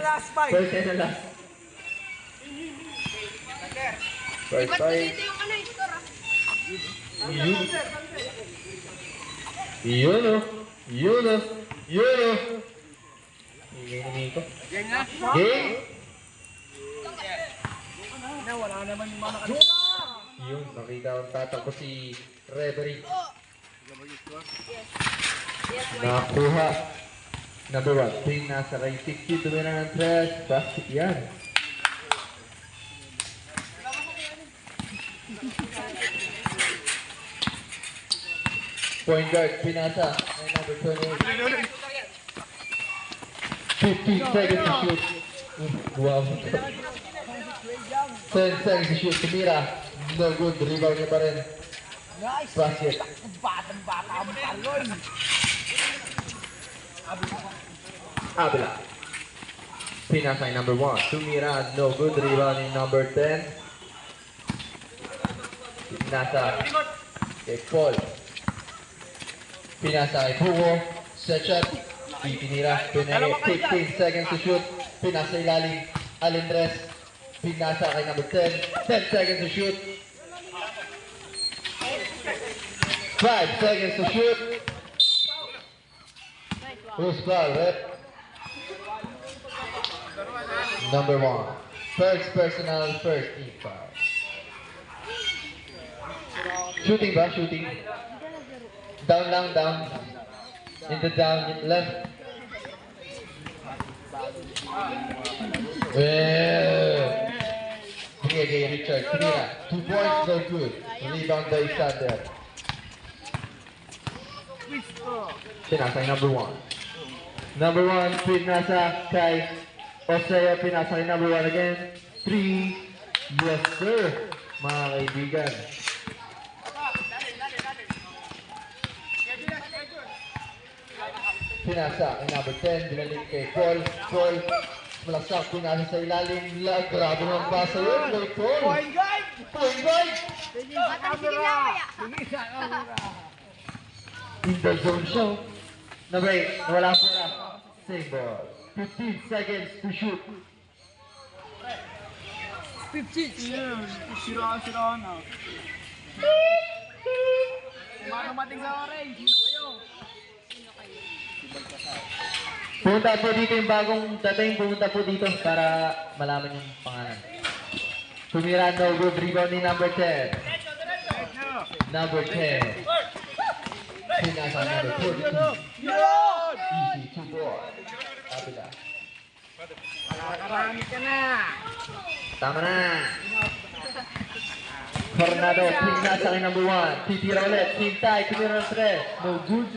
First and last. First five. Yun o. Yun o. Yun o. Hingin ko. Game na? Game? Wala naman yung mga nakaluka. Yun, nakita ang tatakbo si referee. Nakuha. Number 1. Ping nasa kay 60. Tumira ng 3. Basket yan. Point guard, pinasa. Ay, number 28. 15 seconds to shoot. Wow. 10 seconds to shoot. Tumira. No good. Rebound niya pa rin. Basket. Batang-bata ang paloy. Abila. Pinasa ay number 1. Tumira. No good. Rebound ni number 10. Pinasa kay Paul. Pinasa ay Hugo. Set shot. Itinira. Pinay 15 seconds to shoot. Pinasa ilalim. Alindres. Pinasa kay number 10. 10 seconds to shoot. 5 seconds to shoot. Who's foul, rep? Number 1. First personal, first team foul. Shooting ba? Shooting. Down lang, down. In the down, left. Okay, Richard. 2 points, no good. Rebound by Sander. Pinasa number 1. Number 1, pinasa kay Osea. Pinasa kay number 1 again. 3. Yes, sir. Mga kaibigan. Pinasa kay number 10. Binalik kay Paul. Paul. Malasak. Pinasa sa ilalim. Grabe naman pasa yun. Kay Paul. Point guard! Point guard. In the zone show. Number 8. Nawala po na. Same ball. 15 seconds to shoot. 15 years. Sira-sira na. Kumano mating sa orange? Sino kayo? Pumunta po dito yung bagong dating. Pumunta po dito para malaman yung pangalan. Tumira no good rebound ni number 10. Number 10. Pinasa number 42. Easy 2 ball. Kabila. Karami ka na. Tama na. Coronado, pinasa kay number 1. Titira ulit. Tintay, tumira ng 3. No good.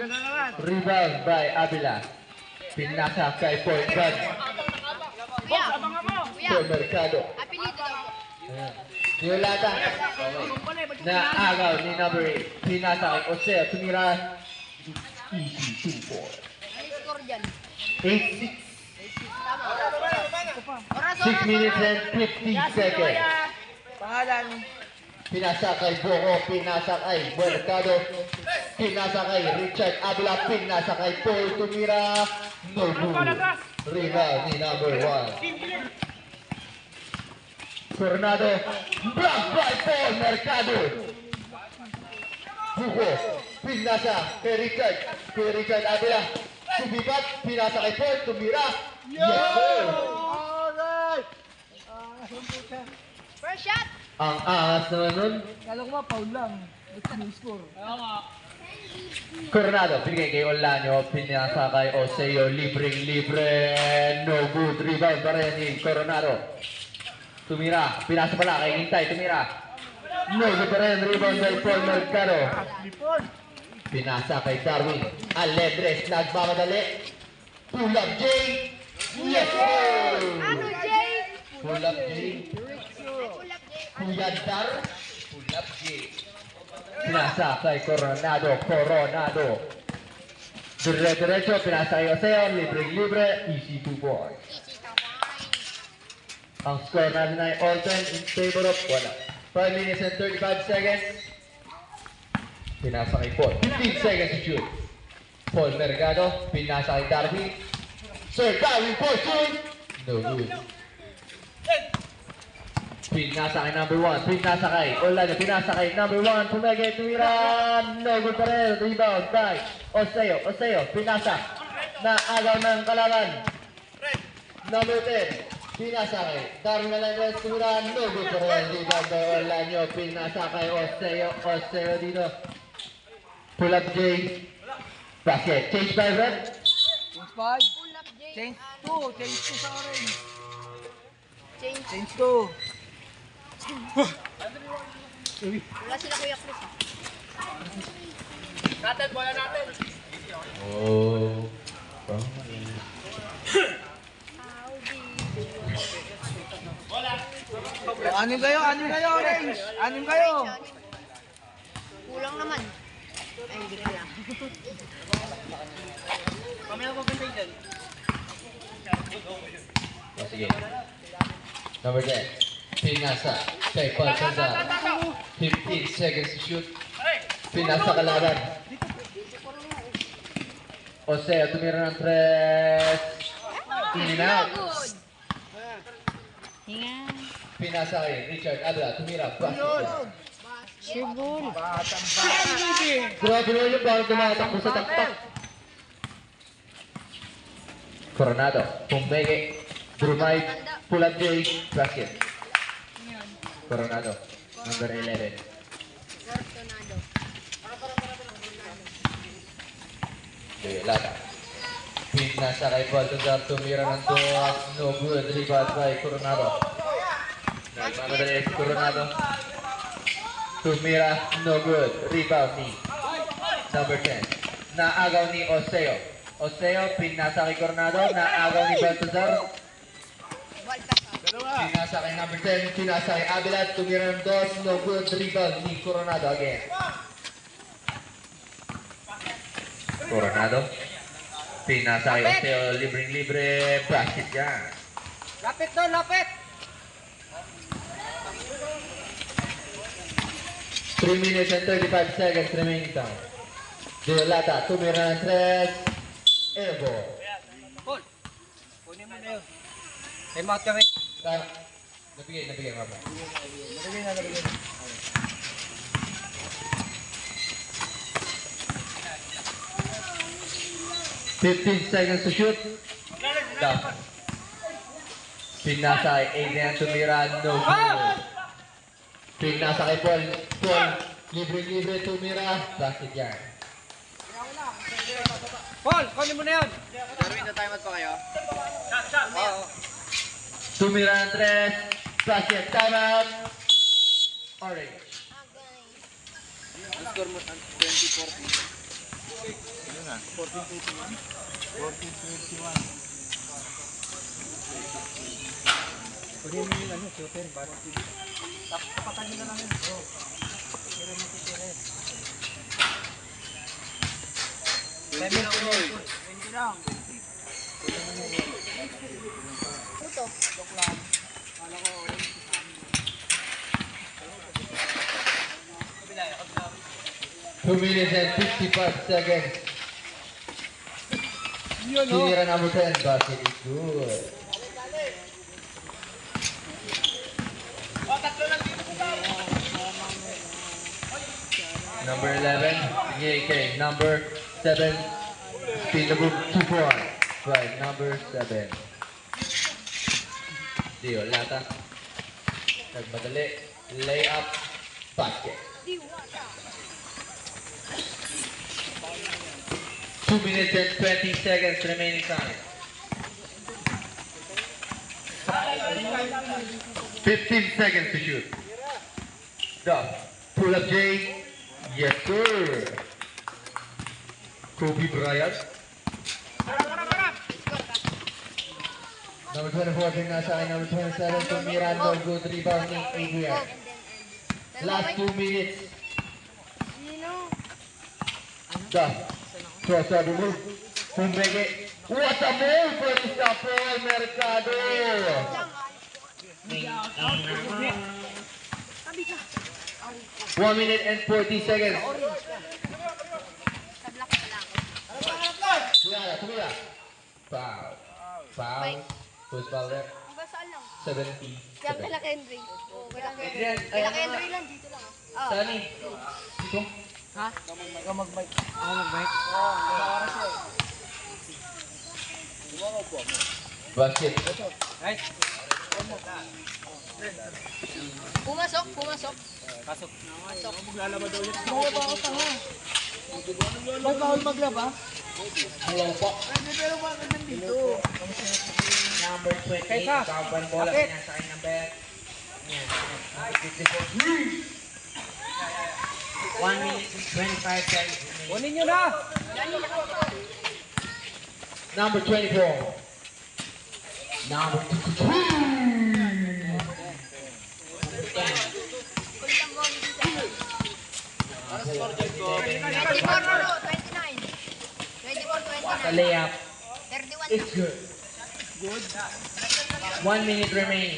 Rebound by Abila. Pinasa kay point guard. Paul Mercado. Niulata. Naagaw ni number 8. Pinasa kay Osea. Tumira. Easy 2 ball. 8-6. 6 minutes and 50 seconds. Pangalan. Pinasa kay Boko, pinasa kay Mercado, pinasa kay Richard Abila, pinasa kay Paul Tumira. No good. Rebound ni number 1. Coronado, block by Paul Mercado. Boko, pinasa kay Richard Abila. Subibat, pinasa kay Paul Tumira. Yes, sir. Alright. First shot. Ang angas naman nun. Kala ko ba, foul lang. Basta may score. Kaya nga. Coronado, binigay kay Olanio, pinasa kay Oseo, libreng-libre, no good, rebound pa rin ni Coronado. Tumira, pinasa pala kay Hintay, tumira. No good pa rin, rebound by Paul Mercado. Pinasa kay Darwin, Aledres, nagmamadali. Pull up J, yes sir! Ano, Jay? Pull up J, Kuya Dar, pull up J. Pinasa kay Coronado. Dire-diretso, pinasa kay Oseo, libre-libre, easy 2 points. Ang score natin ay all time in favor of wala. 5 minutes and 35 seconds. Pinasa kay Paul. 15 seconds to shoot. Paul Mercado, pinasa kay Darwin. Sir Darwin for shoot. No good. Pinasa kay number 1. Pinasa kay Orlando. Pinasa kay number 1. Pumege. Tumira. No good pa rin. Rebound by Oseo. Oseo. Pinasa. Naagaw ng kalaban. Number 10. Pinasa kay Darwin Melendez. Tumira. No good pa rin. Rebound by Orlando. Pinasa kay Oseo. Oseo dito. Pull up J. Basket. Change by red. Change 5. Pull up, Jay. Change 2. Change 2 sa orange. Change. Change 2. Wala sila Kuya Chris. Natin, bola natin. Oh. Anim kayo, orange. Anim kayo. Kulang naman. Ay, hindi pala. Mamaya ko bantay dyan. Oh, sige. Number 10. Pinasa. Kay Baltazar. 15 seconds to shoot. Pinasa kalaban. Oseo, tumira ng 3. In and out. Good. Hinga. Pinasa kay Richard Abra. Tumira. Basket. Sure. Grabe naman yung bawal tumatakbo sa taktak. Coronado. Pumbege. Drumay. Pull up J. Basket. Coronado. Number 11. Tornado. Lata. Pinasa kay Baltazar. Tumira ng 2. No good. Rebound by Coronado. Nagmamadali si Coronado. Tumira. No good. Rebound ni number 10. Naagaw ni Oseo. Oseo. Pinasa kay Coronado. Naagaw ni Baltazar. Pinasa kay number 10. Pinasa kay Abilad. Tumira ng 2. No good. Rebound ni Coronado again. Coronado. Pinasa kay Oseo. Libreng-libre. Basket yan. Lapit doon, lapit. 3 minutes and 35 seconds remaining time. De Lata, tumira ng 3. Elbow. Paul, kunin mo na yun. Time out kami. Nabigay, mama. Nalagay. 15 seconds to shoot. Down. Pinasa kay Adrian, tumira, no good. Pinasa kay Paul. Paul, libre, tumira. Basket yan. Paul, kunin mo na yun. Tumira ng 3. Basket, time out. Orange. Score mo 20-14. 14-21. Kunin mo yung ano, shooter, basket. Tapatan nyo na lang yun. Tira mo titira. 10 minutes. 20 lang. Ito. Joke lang. Kala ko orange. 2 minutes and 55 seconds. Yun, no? Tinira number 10. Basket is good. Number 11, JK. Number 7, spin the book 2 points. Right, number 7. Dio Lata. Nagmadali. Layup. Basket. 2 minutes and 20 seconds remaining time. 15 seconds to shoot. Duff. Pull up J. Yes, sir. Kobe Bryant. Number 24, bring nasa akin. Number 27, tumira. No good rebound ni Adrian. Last 2 minutes. Duff. Crossover move. Pumbege. What a move for Mr. Paul Mercado. 1 minute and 40 seconds. Sablak pa lang. Tumira. Foul. First foul rep. Hanggang saan lang? 70. Kaya kila Kendry. Oo, kila Kendry. Adrian, Kila ay, Kendry lang, dito lang. Ah. Sani? Dito? Ha? Ikaw mag-bike. Ako mag-bike? Basket. Guys, Pumasok, pumasok. pasok. Pasok. Maglalaba daw yun. Bawal pa ako tanga. Ba't bawal maglaba? Hello po. Pero bakit nandito? Number 28. Kaysa? Kapan bola Kapit. pinasa kay number. Yan. 1 minute and 25 seconds. Kunin nyo na! Number 24. Number 23. Kulit ang ball dito. 24 Lolo, 29. 24, The 29. layup 31. is good. 1 minute remaining.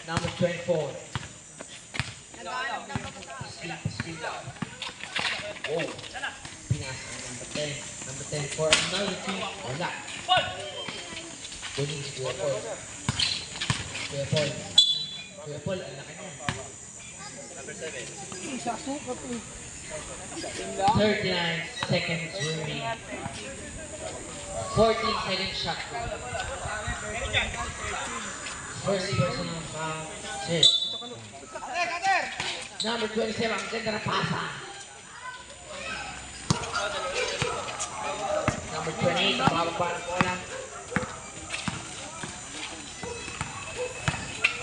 Number 24. Naghahanap ng babataan. Speed. Oh. Pinasa kay number 10. Number 10 for another team. Wala. Kunin si Kuya Paul. Kuya Paul. Kuya Paul, ang laki niya. 39 seconds remaining. 14 seconds shot. First personal foul. Shit. Number 27, ang ganda na pasa. Number 28, ang bababa ng bola.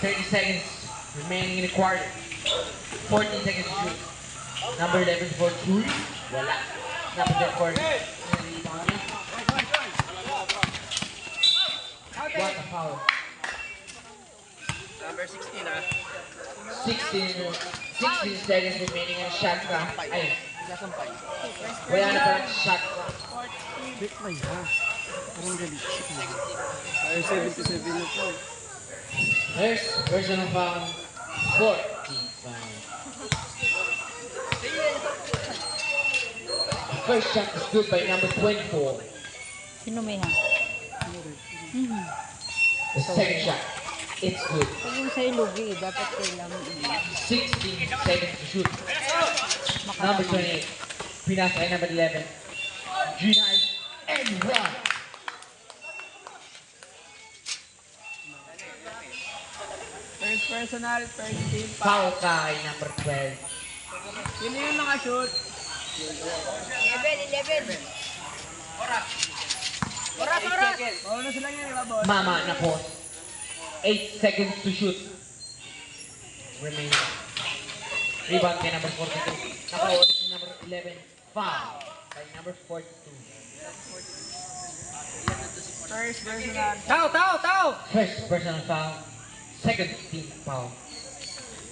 30 seconds remaining in the quarter. 14 seconds to shoot. Number 11 for 2. Wala. Number 10 for what a foul. Number 16 ah. 16 seconds remaining in the shot clock. Ay, Sasampay. wala na parang shot clock. Bit may ha. Parang galit. Ay, 77 na po. There's personal foul. 14 foul. First shot is good by number 24. Sino may ha? The second shot, it's good. Pag yung sa'yo lugi, dapat kailangan 16 seconds to shoot. Number 28. Pinasa kay number 11. G9 and 1. First personal, first team. Foul kay number 12. Sino yung nakashoot? 11. Oras! Oo na sila yan, iba boss. Mama na po. 8 seconds to shoot. Remaining. Rebound kay number 42. Nakaulit si number 11. Foul by number 42. First personal. Tao! First personal foul. Second team foul.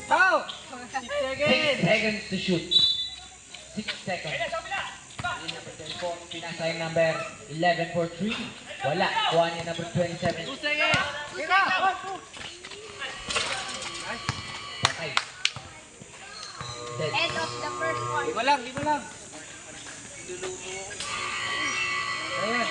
Tao! 6 seconds to shoot. 6 seconds. Yung number 24, pinasa yung number 11 for 3. Wala. Kuha niya number 27. Tira! Patay. Dead. End of the first one. Di mo lang. Ayan.